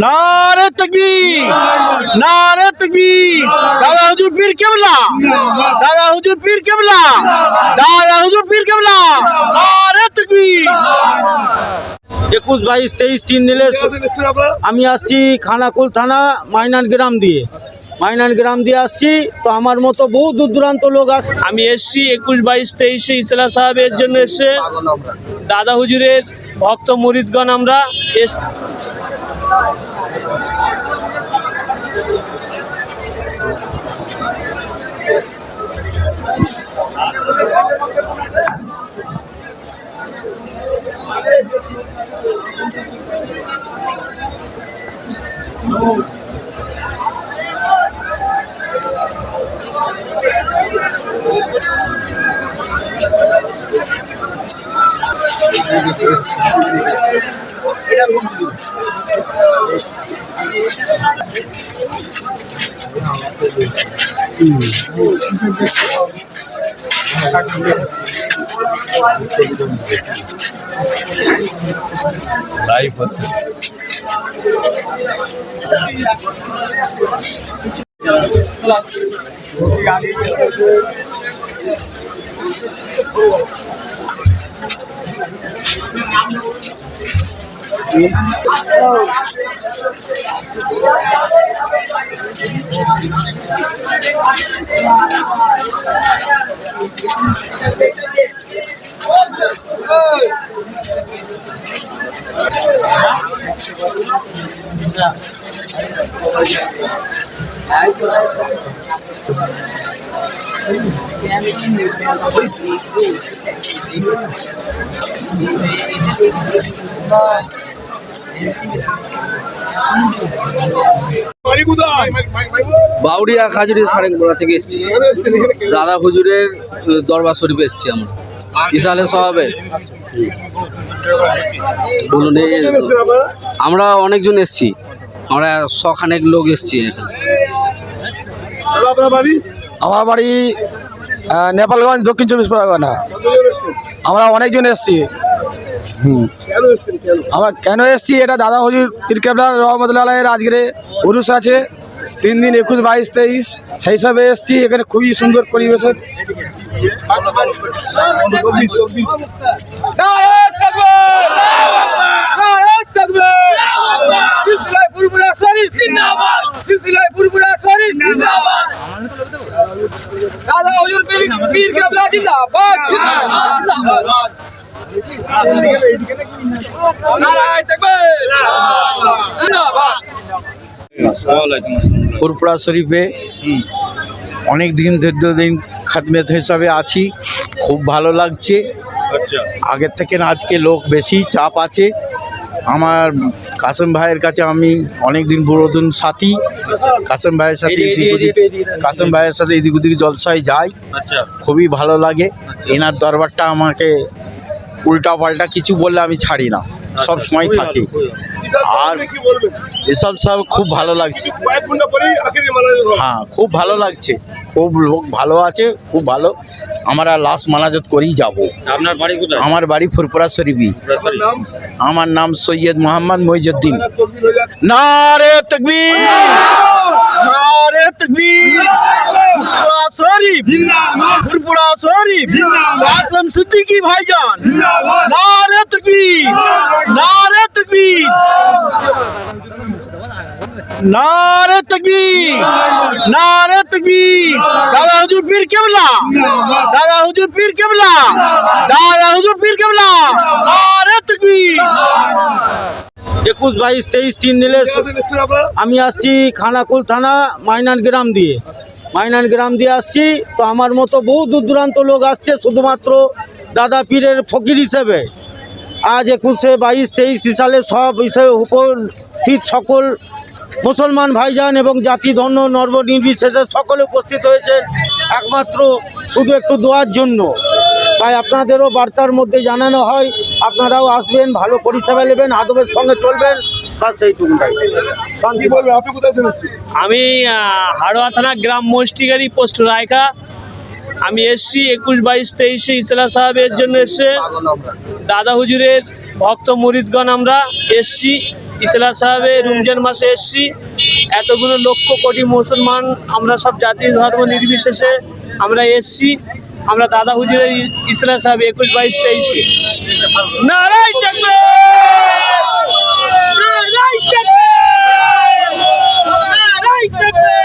नारे तकबीर, नारे तकबीर। दादा हुजूर पीर किबला, दादा हुजूर पीर किबला, दादा हुजूर पीर किबला। नारे तकबीर। 21, 22, 23 3 দিলে আমি আসছি খানাকুল থানা মাইনান গ্রাম দিয়ে আসছি। তো আমার মতো বহু দূর দূরান্ত লোক আসছে। আমি এসছি 21, 22, 23 ইসলা সাহেবের জন্য এসছে দাদা হুজুরের ভক্ত মুরিদগণ আমরা লাইভ হচ্ছে। বাউরিয়া খাজুরি সারেংপুরা থেকে এসেছি। দাদা হুজুরের দরবার শরীফে এসেছি আমরা ইসালে সহাবে। বলুন, আমরা অনেকজন এসেছি, আমরা শখানেক লোক এসেছি এখানে। আমার বাড়ি নেপালগঞ্জ, দক্ষিণ 24 পরগনা। আমরা অনেকজন এসেছি। আমরা কেন এসেছি, এটা দাদা হুজুর পীর কেবলা রহমতুল্লাহ আলাইহির আজকের উরুস আছে 3 দিন 21, 22, 23 সেই হিসাবে এসেছি। এখানে খুবই সুন্দর পরিবেশের। দাদা হুজুর পীর কেবলা জিন্দাবাদ। ফুরপুরা শরীফে অনেক দিন দীর্ঘদিন খাদমেত হিসাবে আছি, খুব ভালো লাগছে। আগের থেকে আজকে লোক বেশি, চাপ আছে। আমার কাসেম ভাইয়ের কাছে আমি অনেক দিন পুরাতন সাথী। কাসেম ভাইয়ের সাথে এদিক ওদিক জলসায় যাই, খুবই ভালো লাগে। এনার দরবারটা আমাকে উল্টা পাল্টা কিছু বললে আমি ছাড়ি না, সব সময় থাকি। আর এসব সব খুব ভালো লাগছে। হ্যাঁ, খুব ভালো লাগছে, খুব লোক ভালো আছে, খুব ভালো। আমরা লাশ মানাজত করেই যাব। আপনার বাড়ি কোথায়? আমার বাড়ি ফুরপুরা শরীফি। আমার নাম সৈয়দ মোহাম্মদ মইজুদ্দিন। নারে তাকবীর, নারে তাকবীর। ফুরপুরা শরীফ, ফুরপুরা শরীফ। কাসেম সিদ্দিকী ভাইজান। নারে তাকবীর, নারে তাকবীর, নারে তাকবীর, নারে তাকবীর। দাদা হুজুর পীর কিবলা, দাদা হুজুর পীর কিবলা, দাদা হুজুর পীর কিবলা। নারে তাকবীর। 21, 22, 23 3 দিলে আমি আসছি খানাকুল থানা মাইনান গ্রাম দিয়ে আসছি। তো আমার মতো বহু দূর দূরান্ত লোক আসছে শুধুমাত্র দাদা পীরের ফকির হিসেবে। আজ 21, 22, 23 সালে সব হিসেবে উপস্থিত সকল মুসলমান ভাইজান এবং জাতি ধর্ম নর্ব নির্বিশেষে সকলে উপস্থিত হয়েছেন একমাত্র শুধু একটু দোয়ার জন্য। তাই আপনাদেরও বার্তার মধ্যে জানানো হয় আপনারাও আসবেন, ভালো পরিষেবা নেবেন, আদবের সঙ্গে চলবেন। আমি হাড়োয়া থানা গ্রাম মস্টিগাড়ি পোস্ট রায়কা। আমি এসছি 21, 22, 23 ইসলা সাহেবের জন্য এসছে দাদা হুজুরের ভক্ত মুরিদগণ আমরা এসছি ইসলাম সাহেবে রমজান মাসে এসছি। এতগুলো লক্ষ কোটি মুসলমান আমরা সব জাতি ধর্ম নির্বিশেষে আমরা এসছি। আমরা দাদা হুজুরের ইসলাম সাহেব 21, 22, 23 নারায় থাকবে, নারায় থাকবে, নারায় থাকবে।